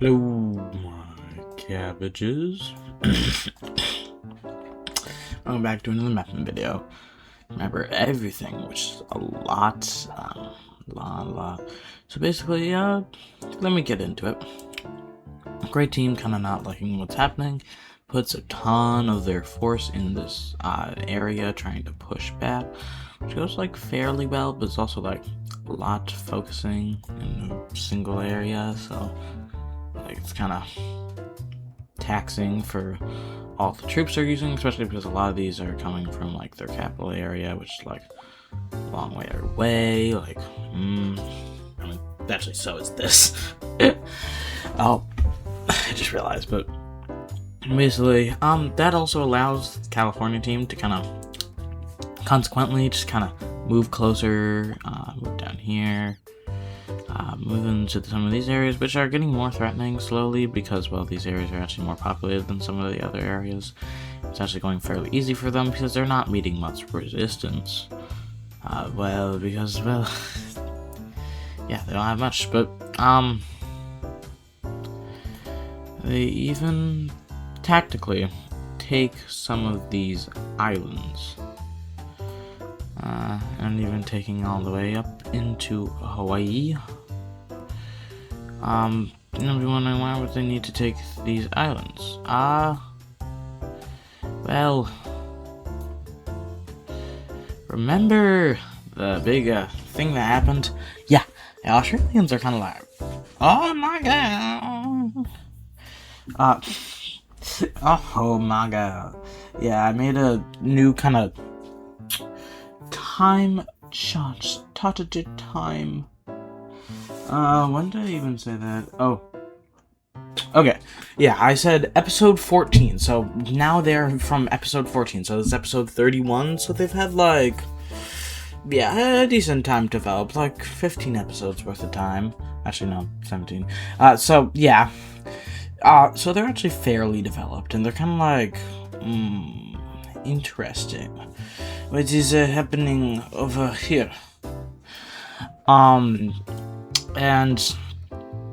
Hello, my cabbages. Welcome back to another mapping video. Remember everything, which is a lot. So basically, let me get into it. Great team, kind of not liking what's happening, puts a ton of their force in this area, trying to push back, which goes like fairly well, but it's also like a lot focusing in a single area, so like it's kind of taxing for all the troops they're using, especially because a lot of these are coming from like their capital area, which is like a long way away. Like, I mean, actually, so is this. Oh, I just realized, but basically, that also allows the California team to kind of consequently just kind of move closer, move down here. Move into some of these areas, which are getting more threatening slowly because, well, these areas are actually more populated than some of the other areas. It's actually going fairly easy for them because they're not meeting much resistance. Because, yeah, they don't have much, but, they even tactically take some of these islands. And even taking all the way up into Hawaii. You'll be wondering why would they need to take these islands? Well, remember the big thing that happened? Yeah, the Australians are kind of like, oh my god. Oh my god. Yeah, I made a new kind of time chart, started time. When did I even say that? Oh. Okay. Yeah, I said episode 14, so now they're from episode 14, so this is episode 31, so they've had, like, yeah, a decent time to develop, like 15 episodes worth of time. Actually, no, 17. So, yeah. So they're actually fairly developed, and they're kind of like, interesting. What is happening over here? And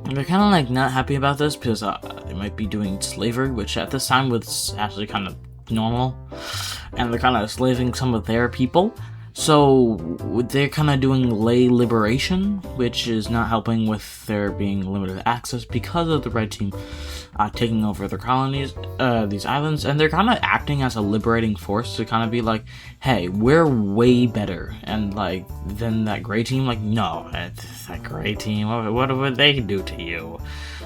they're kind of like not happy about this because they might be doing slavery, which at this time was actually kind of normal, and they're kind of slaving some of their people. So they're kind of doing lay liberation, which is not helping with their being limited access because of the Red Team taking over their colonies, these islands, and they're kind of acting as a liberating force to kind of be like, hey, we're way better, and like than that Gray Team. Like, no, that Gray Team, what would they do to you?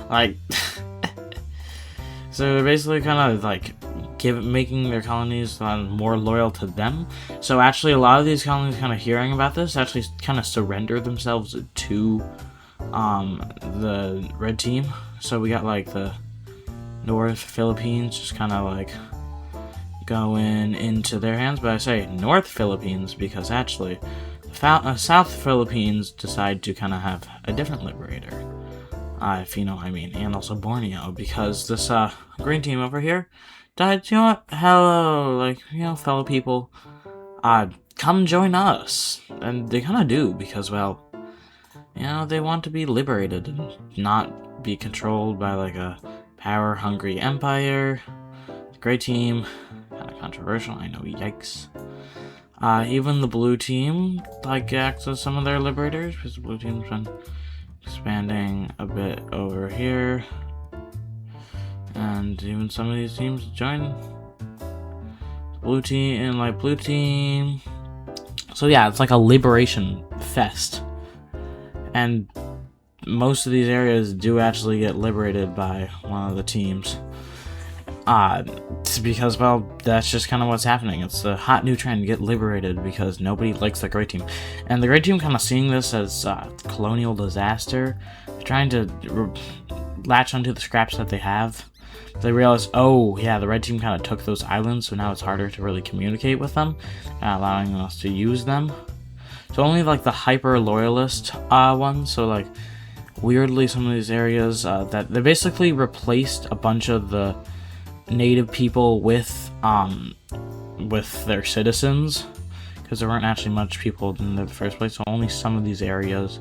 Like, so they're basically kind of like making their colonies more loyal to them. So actually, a lot of these colonies kind of hearing about this actually kind of surrender themselves to the Red Team. So we got like the North Philippines just kind of like going into their hands, but I say North Philippines because actually the South Philippines decide to kind of have a different liberator, if you know what I mean, and also Borneo, because this green team over here died. You know what? Hello, like, you know, fellow people, come join us. And they kind of do because, well, you know, they want to be liberated and not be controlled by like a power-hungry empire. Great team, kind of controversial, I know, yikes. Even the blue team, like, acts as some of their liberators, because the blue team's been expanding a bit over here. And even some of these teams join blue team and like blue team. So yeah, it's like a liberation fest. And most of these areas do actually get liberated by one of the teams. It's because, well, that's just kind of what's happening. It's a hot new trend, get liberated, because nobody likes the Great Team. And the Great Team kind of seeing this as colonial disaster, trying to latch onto the scraps that they have. They realize, oh yeah, the Red Team kind of took those islands, so now it's harder to really communicate with them, allowing us to use them. So only like the hyper loyalist ones, so like weirdly some of these areas that they basically replaced a bunch of the native people with their citizens, because there weren't actually much people in the first place, so only some of these areas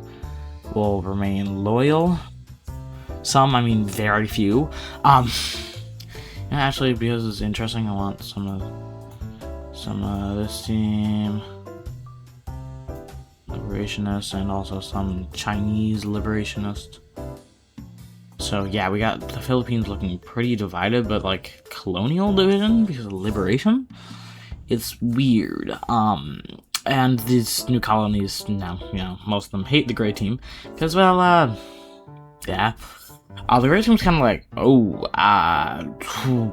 will remain loyal. Some, I mean very few. And actually, because it's interesting, I want some of this team, liberationists, and also some Chinese liberationists. So yeah, we got the Philippines looking pretty divided, but like colonial division because of liberation. It's weird. And these new colonies now, you know, most of them hate the Gray Team because, well, yeah. The Gray Team's kind of like,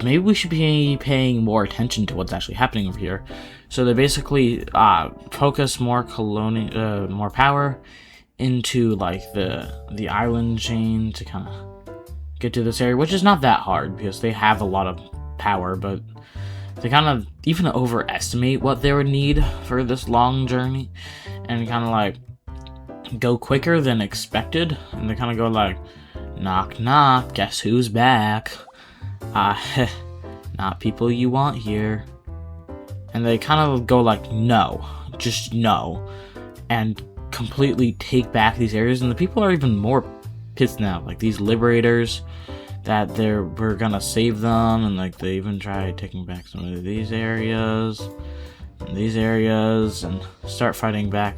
maybe we should be paying more attention to what's actually happening over here. So they basically focus more more power into like the island chain to kind of get to this area, which is not that hard because they have a lot of power, but they kind of even overestimate what they would need for this long journey and kind of like go quicker than expected. And they kind of go like, knock knock, guess who's back? Not people you want here. And they kind of go like, no, just no, and completely take back these areas. And the people are even more pissed now, like these liberators, that we're gonna save them, and like they even try taking back some of these areas and start fighting back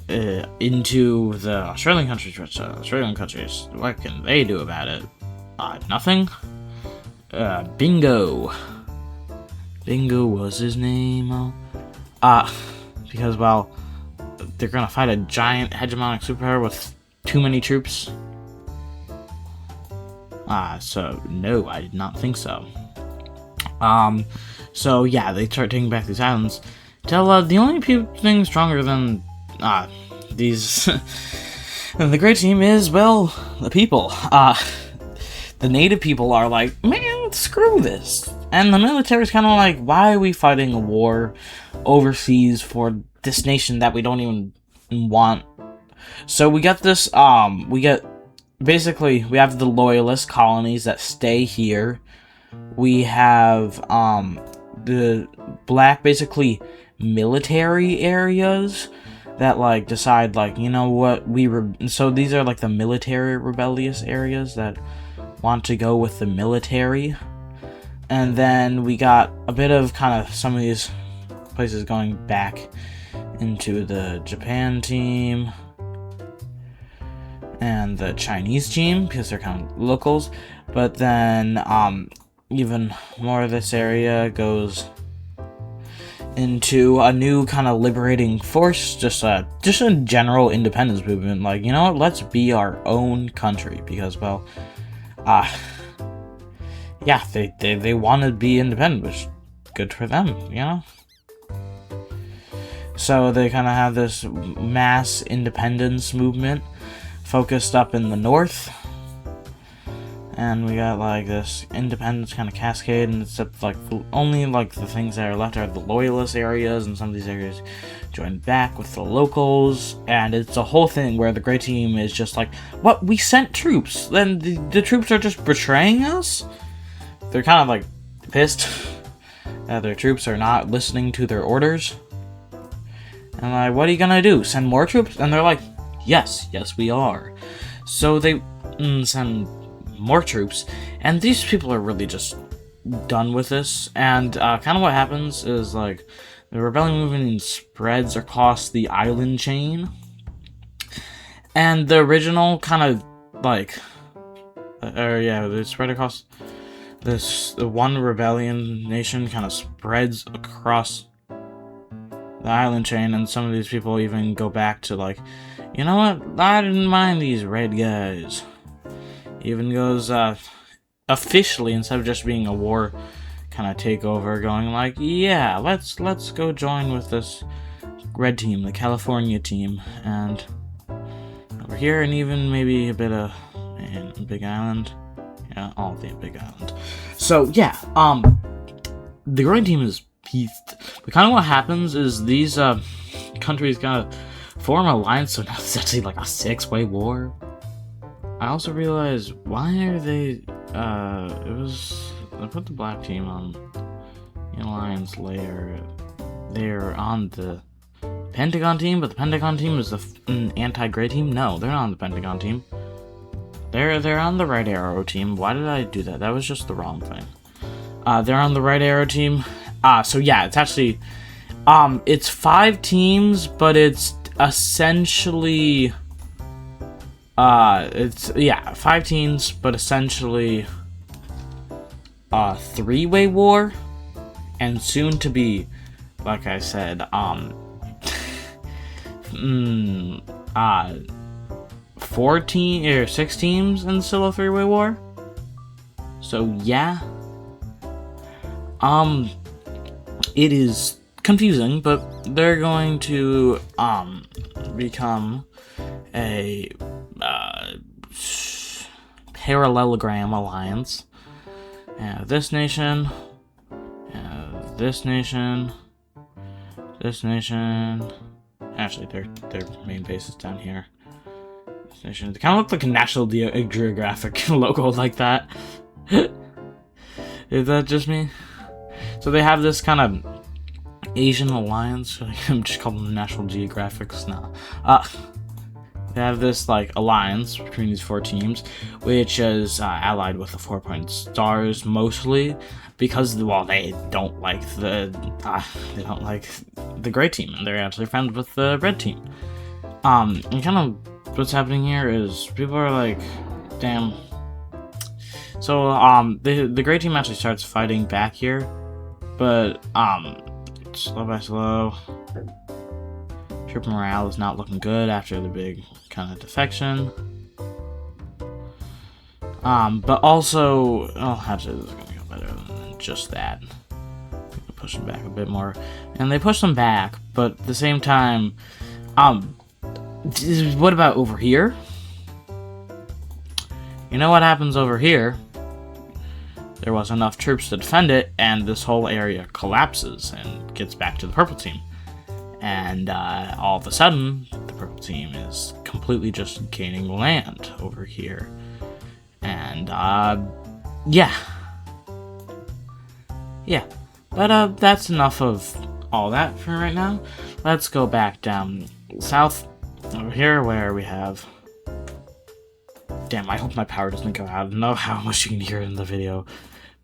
into the Australian countries. Which Australian countries, what can they do about it? Nothing. Bingo was his name. Because, well, they're gonna fight a giant hegemonic superpower with too many troops. So no, I did not think so. So yeah, they start taking back these islands. Till the only thing stronger than these the Great Team is, well, the people. The native people are like, man, screw this. And the military's kind of like, why are we fighting a war overseas for this nation that we don't even want? So we got this, basically, we have the loyalist colonies that stay here. We have, the black, basically, military areas that, like, decide, like, you know what, so these are, like, the military rebellious areas that want to go with the military. And then we got a bit of kind of some of these places going back into the Japan team and the Chinese team because they're kind of locals. But then even more of this area goes into a new kind of liberating force, just a general independence movement. Like, you know what, let's be our own country because, well, yeah, they want to be independent, which is good for them, you know? So they kind of have this mass independence movement focused up in the north. And we got, like, this independence kind of cascade, and except, like, only, like, the things that are left are the loyalist areas, and some of these areas join back with the locals, and it's a whole thing where the Great Team is just like, what, we sent troops, then the troops are just betraying us? They're kind of, like, pissed that their troops are not listening to their orders. And like, what are you gonna do, send more troops? And they're like, yes, we are. So they send more troops, and these people are really just done with this. And kind of what happens is, like, the rebellion movement spreads across the island chain, and the original kind of like they spread across the one rebellion nation kind of spreads across the island chain, and some of these people even go back to, like, you know what, I didn't mind these red guys. Even goes officially, instead of just being a war kind of takeover, going like, yeah, let's go join with this red team, the California team, and over here, and even maybe a bit of Big Island. Yeah, all of the Big Island. So yeah, the Green Team is peeved. But kind of what happens is these countries kind of form an alliance, so now it's actually like a 6-way war. I also realized, why are they, I put the black team on the alliance layer. They're on the Pentagon team, but the Pentagon team is the anti-gray team? No, they're not on the Pentagon team. They're on the right arrow team. Why did I do that? That was just the wrong thing. They're on the right arrow team. So yeah, it's actually it's 5 teams, but it's essentially it's 5 teams, but essentially three-way war, and soon to be, like I said, 14 or 6 teams in still a 3-way war. So yeah, it is confusing, but they're going to become a parallelogram alliance. This nation, this nation, this nation. Actually, their main base is down here. This nation. They kind of look like a National Geographic logo like that. Is that just me? So they have this kind of Asian alliance. I'm just calling them National Geographics now. They have this like alliance between these 4 teams, which is allied with the 4-point stars mostly because, well, they don't like the gray team, and they're actually friends with the red team. And kind of what's happening here is people are like, damn. So the gray team actually starts fighting back here, but slow by slow. Troop morale is not looking good after the big kind of defection. But also, actually, this is gonna go better than just that. Push them back a bit more, and they push them back, but at the same time, what about over here? You know what happens over here? There was enough troops to defend it, and this whole area collapses and gets back to the purple team. And all of a sudden, the purple team is completely just gaining land over here. And, yeah. Yeah. But, that's enough of all that for right now. Let's go back down south over here where we have... Damn, I hope my power doesn't go out. I don't know how much you can hear in the video.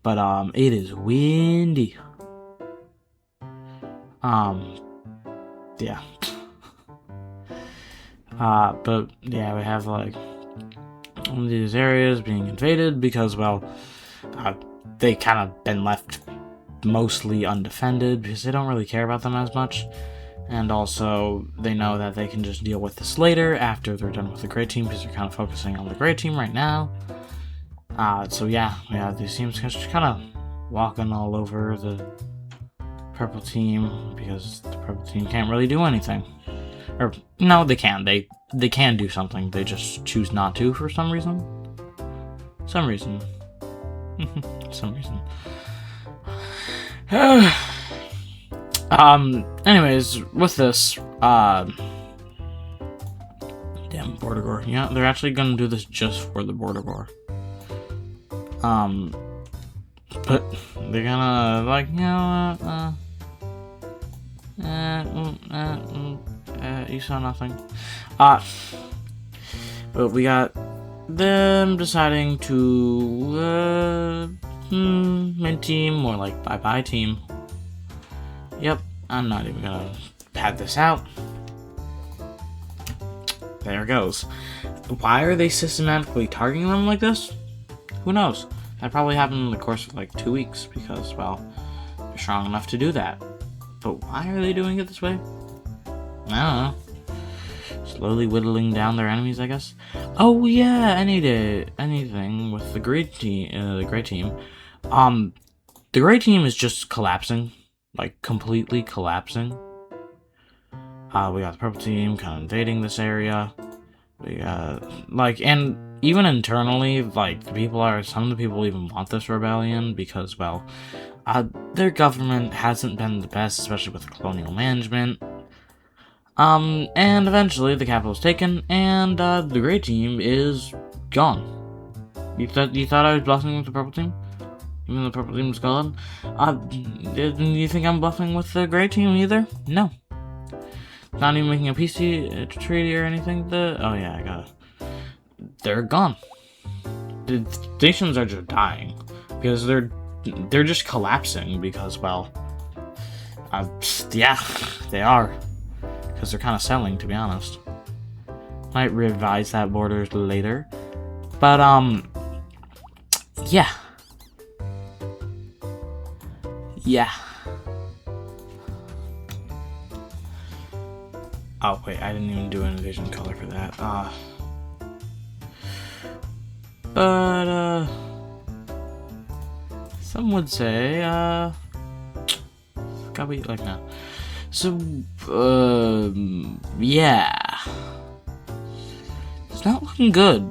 But, it is windy. Yeah. But yeah, we have like one of these areas being invaded because, well, they kind of been left mostly undefended because they don't really care about them as much, and also they know that they can just deal with this later after they're done with the gray team because they're kind of focusing on the gray team right now. So yeah, we have these teams just kind of walking all over the purple team because the purple team can't really do anything. Or no, they can. They can do something. They just choose not to for some reason. Some reason. Some reason. Anyways, with this, damn border gore. Yeah, they're actually gonna do this just for the border gore. But they're gonna like, you know, you saw nothing. But we got them deciding to mid team, more like bye team. Yep, I'm not even gonna pad this out. There it goes. Why are they systematically targeting them like this? Who knows? That probably happened in the course of like 2 weeks because, well, they're strong enough to do that. But why are they doing it this way? I don't know. Slowly whittling down their enemies, I guess. Oh yeah, anything with the gray team. The gray team is just collapsing, like completely collapsing. We got the purple team kind of invading this area. We got and even internally, like some of the people even want this rebellion because, well, their government hasn't been the best, especially with colonial management. And eventually the capital is taken, and the gray team is gone. You thought I was bluffing with the purple team? Even though the purple team is gone? Did you think I'm bluffing with the gray team either? No. Not even making a peace treaty or anything. Oh yeah, I got it. They're gone. the stations are just dying because they're just collapsing because, well, yeah, they are, because they're kind of selling, to be honest. Might revise that borders later, but yeah. Oh wait, I didn't even do an invasion color for that. But some would say gotta be like now. So yeah, it's not looking good.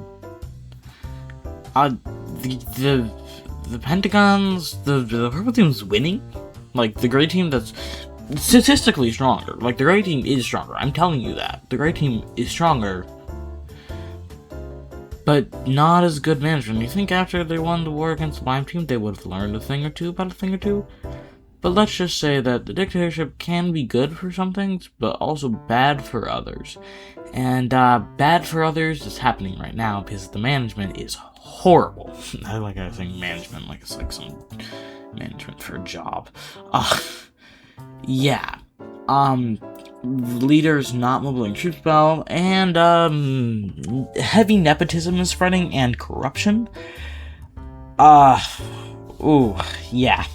The Pentagons, the purple team's winning. Like, the gray team that's statistically stronger. Like, the gray team is stronger. I'm telling you that. The gray team is stronger. But not as good management. You think after they won the war against the Lime team, they would have learned a thing or two about a thing or two? But let's just say that the dictatorship can be good for some things, but also bad for others. And bad for others is happening right now because the management is horrible. I like I think management like it's like some management for a job. Yeah. Leaders not mobilizing troops well, and heavy nepotism is spreading and corruption. Ooh, yeah.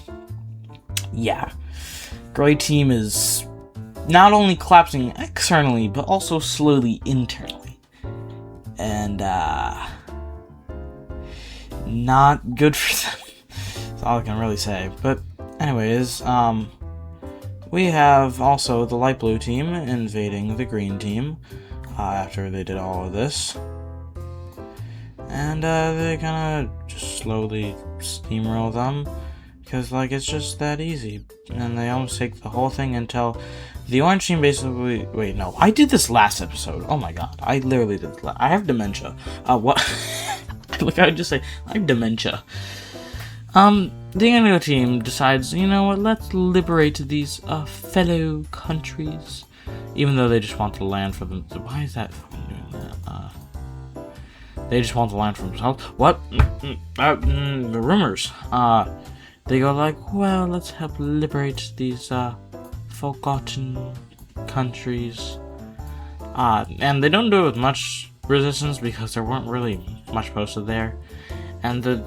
Gray team is not only collapsing externally, but also slowly internally. And not good for them. That's all I can really say. But anyways, we have also the light blue team invading the green team after they did all of this. And they kind of just slowly steamroll them because, like, it's just that easy. And they almost take the whole thing until the orange team basically... Wait, no. I did this last episode. Oh my god. I literally did this I have dementia. What? Like, I would just say, I have dementia. The enemy team decides, you know what, let's liberate these fellow countries, even though they just want the land for them. Why is that fucking doing that? They just want the land for themselves. What? The rumors. They go like, well, let's help liberate these forgotten countries. And they don't do it with much resistance because there weren't really much posted there, and they're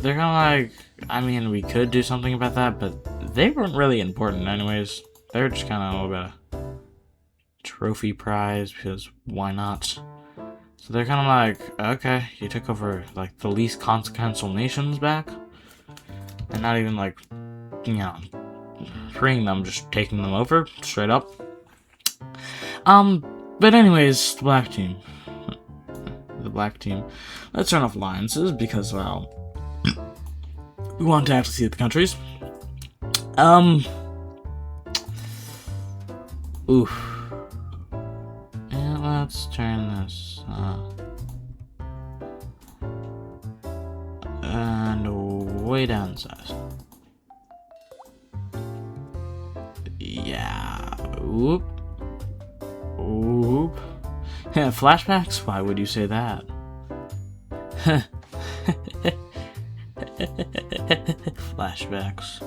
kind of like, I mean, we could do something about that, but they weren't really important anyways. They're just kind of a little bit of trophy prize, because why not? So they're kind of like, okay, you took over, like, the least consequential nations back, and not even, like, you know, freeing them, just taking them over, straight up. But anyways, the black team. Let's turn off alliances, because, well, we want to actually see the countries. Oof. And let's turn this, and way down size. Yeah. Oop. Flashbacks? Why would you say that? Flashbacks.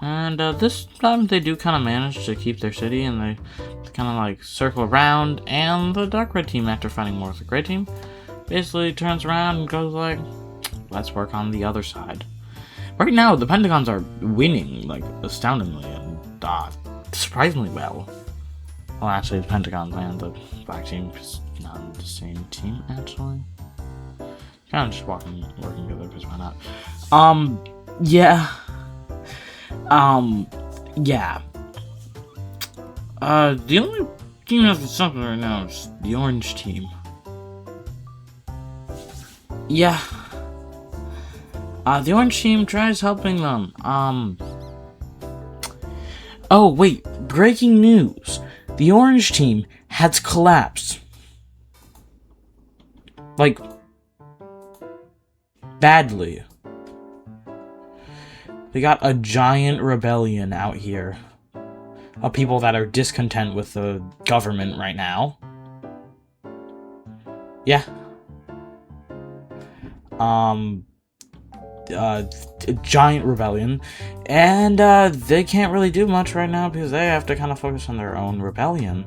And this time they do kind of manage to keep their city, and they kind of like circle around, and the dark red team, after fighting more with the gray team, basically turns around and goes like, let's work on the other side. Right now, the Pentagons are winning, like, astoundingly, and surprisingly well. Well, actually, the Pentagons and the black team is not the same team, actually. Kind of just working together, because why not? Yeah. Yeah. The only team that's something right now is the orange team. Yeah. The orange team tries helping them. Oh, wait. Breaking news. The orange team has collapsed. Like, badly. They got a giant rebellion out here of people that are discontent with the government right now. Yeah. a giant rebellion, and they can't really do much right now because they have to kind of focus on their own rebellion.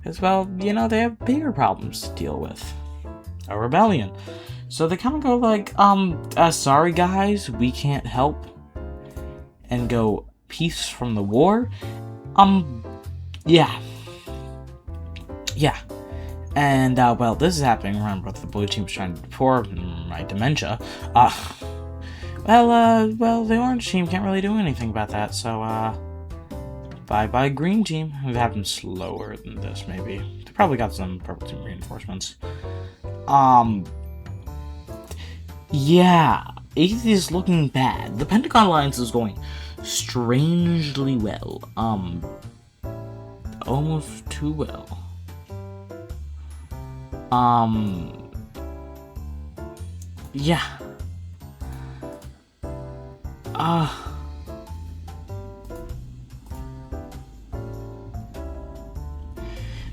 As well, you know, they have bigger problems to deal with. A rebellion. So they kind of go like, sorry guys, we can't help. And go, peace from the war. Yeah. Yeah. And, well, this is happening. Remember, the blue team's trying to pour my dementia. Well, the orange team can't really do anything about that, so, bye-bye green team. It happened slower than this, maybe. They probably got some purple team reinforcements. Yeah, 8th is looking bad. The Pentagon Alliance is going strangely well. Almost too well. Yeah.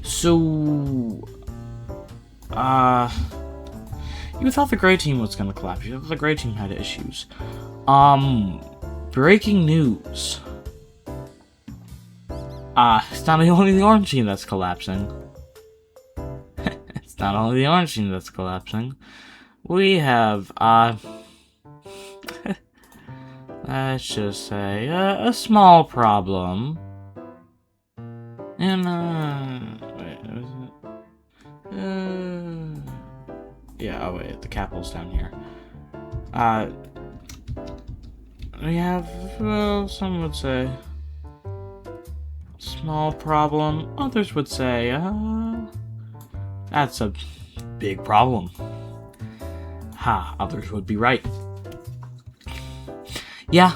So, you thought the gray team was gonna collapse. You thought the gray team had issues. Breaking news. It's not only the orange team that's collapsing. It's not only the orange team that's collapsing. We have, let's just say, a small problem. And, wait, was it? Yeah, oh wait, the capital's down here. We have, well, some would say, small problem. Others would say, that's a big problem. Ha, others would be right. Yeah.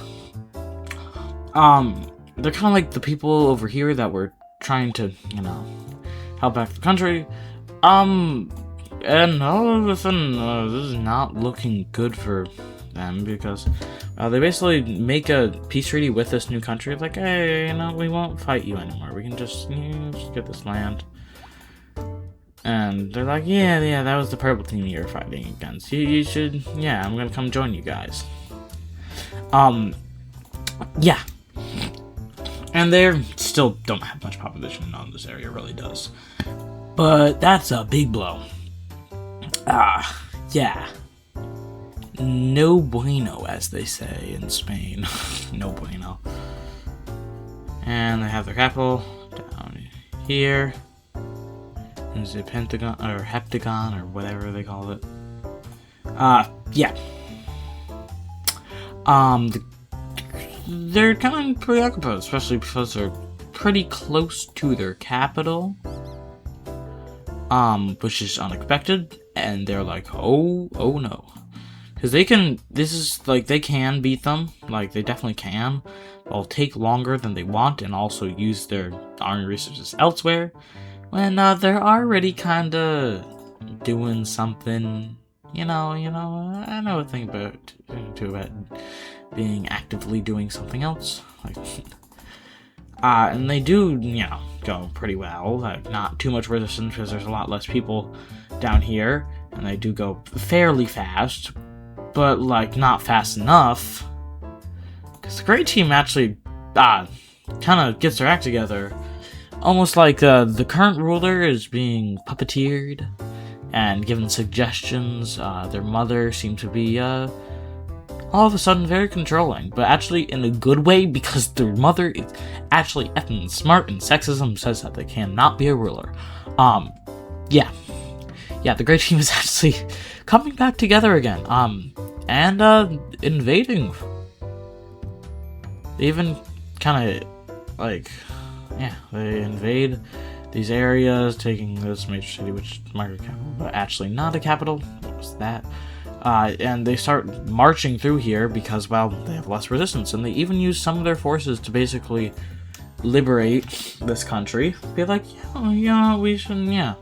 They're kind of like the people over here that were trying to, you know, help back the country. And all of a sudden, this is not looking good for them because they basically make a peace treaty with this new country. Like, hey, you know, we won't fight you anymore. We can just, just get this land. And they're like, yeah, that was the purple team you were fighting against. You should, yeah, I'm gonna come join you guys. Yeah. And they still don't have much population. None of this area really does. But that's a big blow. Yeah. No bueno, as they say in Spain. No bueno. And they have their capital down here. There's a pentagon, or heptagon, or whatever they call it. Yeah. They're kind of preoccupied, especially because they're pretty close to their capital. Which is unexpected, and they're like, oh no. Because they can beat them, like, they definitely can. It'll take longer than they want, and also use their army resources elsewhere, when, they're already kinda doing something, you know, I know a thing about being actively doing something else, like, and they do, go pretty well, like, not too much resistance, because there's a lot less people down here, and they do go fairly fast, but, like, not fast enough, because the gray team actually, kind of gets their act together, almost like, the current ruler is being puppeteered, and given suggestions. Their mother seemed to be, all of a sudden very controlling, but actually in a good way, because their mother is actually effing smart, and sexism says that they cannot be a ruler. Yeah, the gray team is actually coming back together again, and, invading. They even kind of, like, yeah, they invade these areas, taking this major city, which is market capital, but actually not a capital. What was that? And they start marching through here because, well, they have less resistance, and they even use some of their forces to basically liberate this country. Be like, yeah, we should,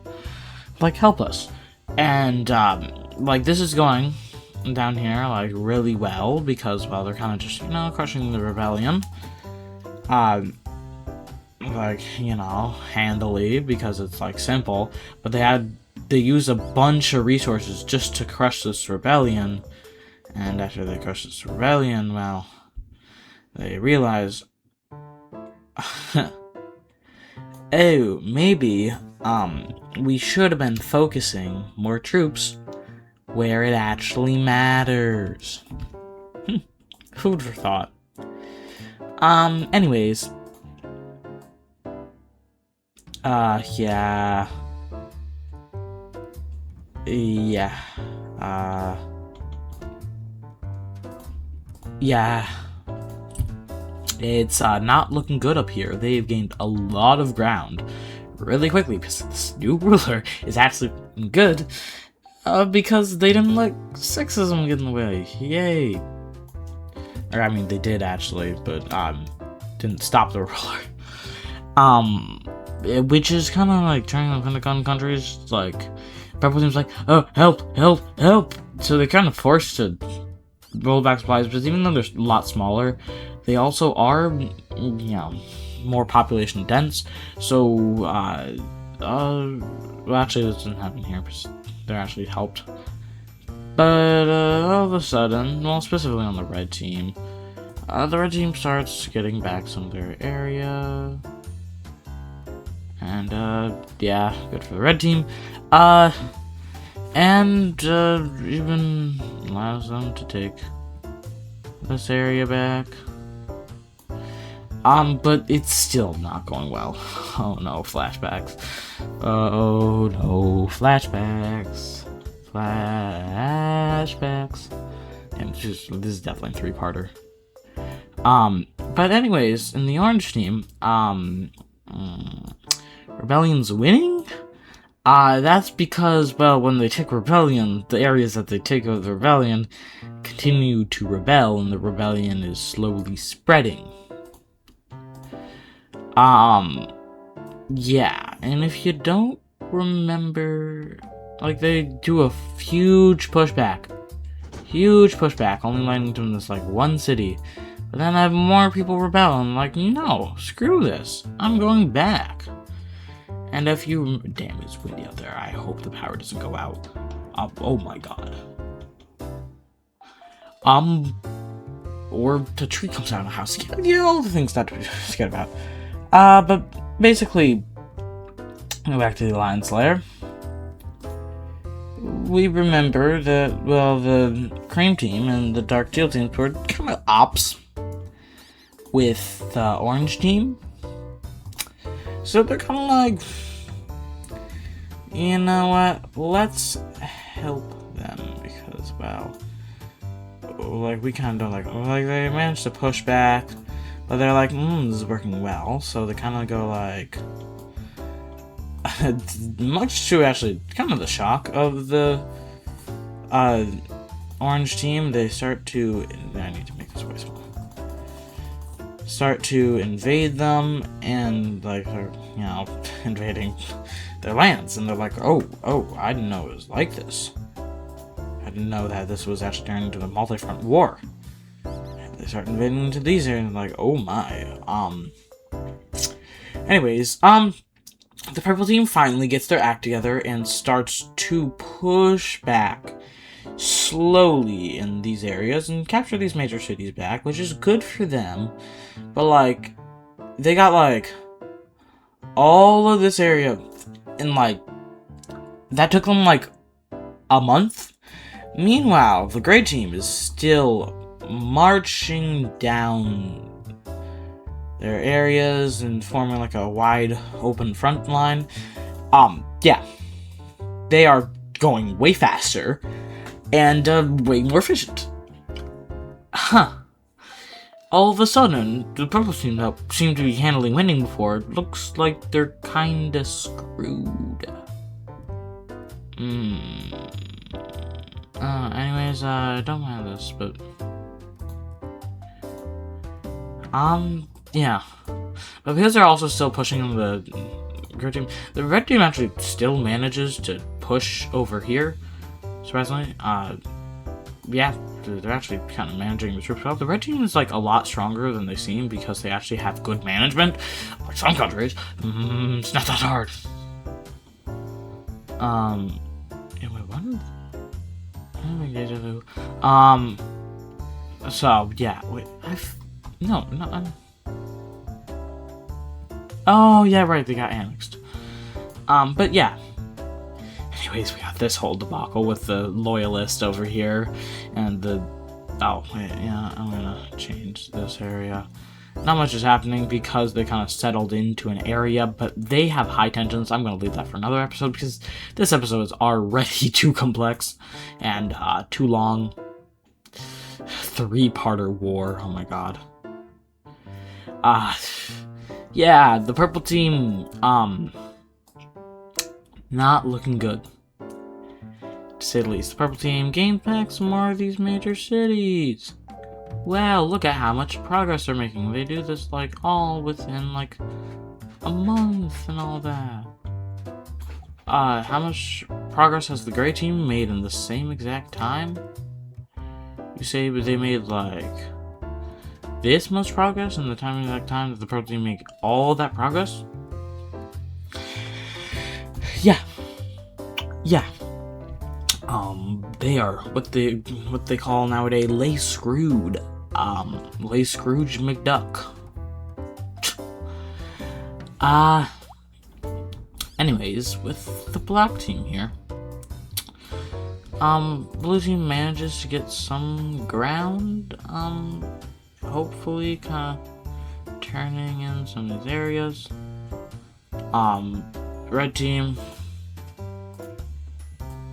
like, help us. And, like, this is going down here, like, really well, because, well, they're kind of just, crushing the rebellion. Like, handily, because it's, like, simple, but they had they use a bunch of resources just to crush this rebellion. And after they crush this rebellion, well, they realize, oh, maybe, we should have been focusing more troops where it actually matters. Food for thought. Anyways. Yeah. Yeah. Yeah. It's, not looking good up here. They've gained a lot of ground really quickly because this new ruler is actually good. Because they didn't let sexism get in the way. Yay. Or, I mean, they did actually, but, didn't stop the ruler. Which is kind of like turning the Pentagon countries, like, Purple Team's like, oh, help, help, help! So they're kind of forced to roll back supplies, because even though they're a lot smaller, they also are, you know, more population dense, so, well, actually, this doesn't happen here, because they're actually helped. But, all of a sudden, well, specifically on the red team, the red team starts getting back some of their area. And, yeah, good for the red team. And, even allows them to take this area back. But it's still not going well. Oh no, flashbacks. Oh no, flashbacks. Flashbacks. And this is definitely a three-parter. But anyways, in the orange team, Rebellion's winning? That's because, well, when they take Rebellion, the areas that they take of the Rebellion continue to rebel, and the Rebellion is slowly spreading. Yeah, and if you don't remember, like, they do a huge pushback, only landing to this, like, one city, but then I have more people rebel, and I'm like, no, screw this, I'm going back. And if you, damn, it's windy out there, I hope the power doesn't go out. Oh my god. Or the tree comes out of the house, yeah, all the things not to be scared about. But basically, go back to the Alliance Lair. We remember that, well, the Cream Team and the Dark Teal teams were kind of ops with the Orange Team. So they're kind of like, you know what, let's help them, because, well, like, we kind of don't like, they managed to push back, but they're like, this is working well, so they kind of go like, much to actually kind of the shock of the Orange Team, they start to, I need to make this way small, start to invade them, and, like, they're, you know, invading their lands, and they're like, oh, I didn't know it was like this. I didn't know that this was actually turning into a multi-front war. And they start invading into these areas, and like, oh my. Anyways, the Purple Team finally gets their act together and starts to push back slowly in these areas and capture these major cities back, which is good for them. But, like, they got, like, all of this area in, like, that took them, like, a month. Meanwhile, the Gray Team is still marching down their areas and forming, like, a wide open front line. Yeah. They are going way faster and, way more efficient. Huh. All of a sudden, the Purple Team that seemed to be handling winning before looks like they're kinda screwed. Anyways, I don't mind this, but yeah. But because they're also still pushing the Red Team, the Red Team actually still manages to push over here, surprisingly. Yeah, they're actually kind of managing the troops well. The Red Team is, like, a lot stronger than they seem because they actually have good management. Like some countries, it's not that hard. Yeah, wait, what? So, yeah, wait, no, oh, yeah, right, they got annexed. But yeah. Anyways, we got this whole debacle with the loyalist over here, and the, oh, wait, yeah, I'm gonna change this area. Not much is happening because they kind of settled into an area, but they have high tensions. I'm going to leave that for another episode because this episode is already too complex and too long. 3-parter war. Oh my god. Yeah, the purple team, not looking good, to say the least. The purple team gained back some more of these major cities. Wow, look at how much progress they're making. They do this, like, all within, like, a month and all that. How much progress has the gray team made in the same exact time? You say they made, like, this much progress in the exact time that the purple team make all that progress? Yeah. Yeah. They are what they call nowadays lay screwed. Lay Scrooge McDuck. Anyways, with the black team here, blue team manages to get some ground, hopefully kind of turning in some of these areas. Red team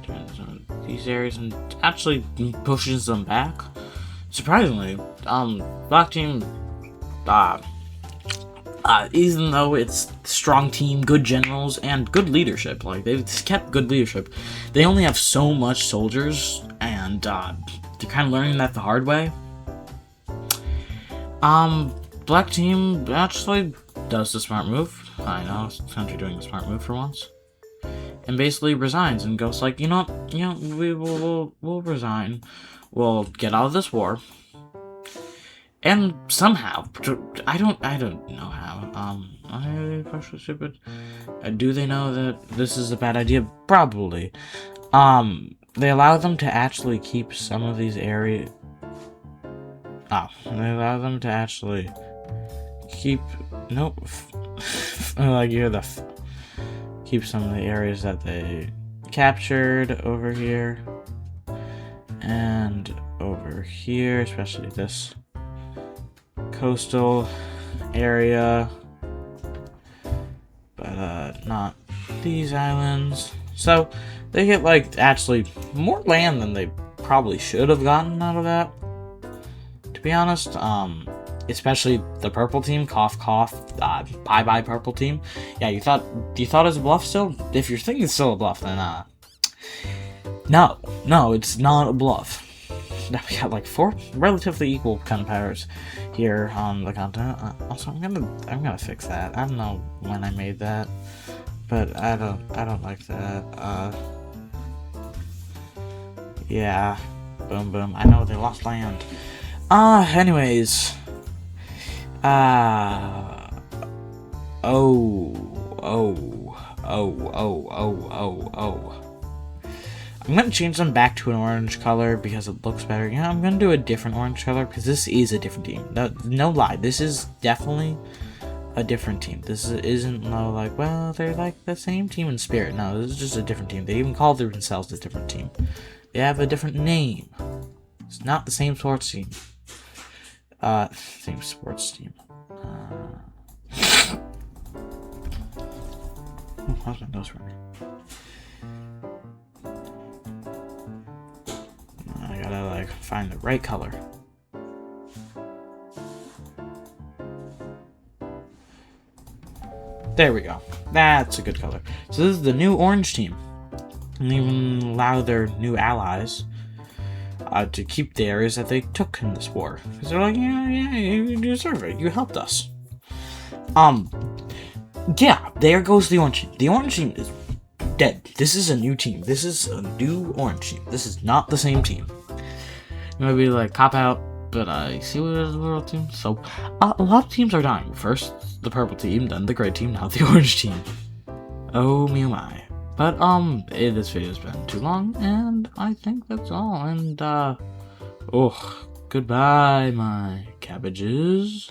turns some of these areas and actually pushes them back. Surprisingly, black team, even though it's strong team, good generals, and good leadership, like, they've kept good leadership, they only have so much soldiers, and, they're kind of learning that the hard way. Black team actually does the smart move. I know, country doing the smart move for once. And basically resigns and goes like, you know, we'll resign. We'll get out of this war. And somehow, I don't know how. Are they partially stupid? Do they know that this is a bad idea? Probably. They allow them to actually keep some of these areas. Oh, they allow them to actually keep. Nope. Like you're the. Keep some of the areas that they captured over here. And over here, especially this coastal area, but not these islands. So they get like actually more land than they probably should have gotten out of that, to be honest. Especially the purple team, cough cough, bye purple team. Yeah, you thought it was a bluff still? If you're thinking it's still a bluff, then no, it's not a bluff. Now we got like 4 relatively equal kind of powers here on the continent. Also, I'm gonna fix that. I don't know when I made that, but I don't like that. Yeah, boom. I know they lost land. Anyways, I'm gonna change them back to an orange color because it looks better. You know, I'm gonna do a different orange color because this is a different team. No lie, this is definitely a different team. This isn't no like, well, they're like the same team in spirit. No, this is just a different team. They even call themselves a different team. They have a different name. It's not the same sports team. Same sports team. How's my nose running? I gotta like find the right color. There we go. That's a good color. So this is the new orange team. And even allow their new allies to keep the areas that they took in this war. Because they're like, yeah, you deserve it. You helped us. Yeah, there goes the orange team. The orange team is dead. This is a new team. This is a new orange team. This is not the same team. Maybe like cop out, but I see what it is the world team. So a lot of teams are dying. First the purple team, then the gray team, now the orange team. Oh me oh my. But this video's been too long, and I think that's all. And goodbye, my cabbages.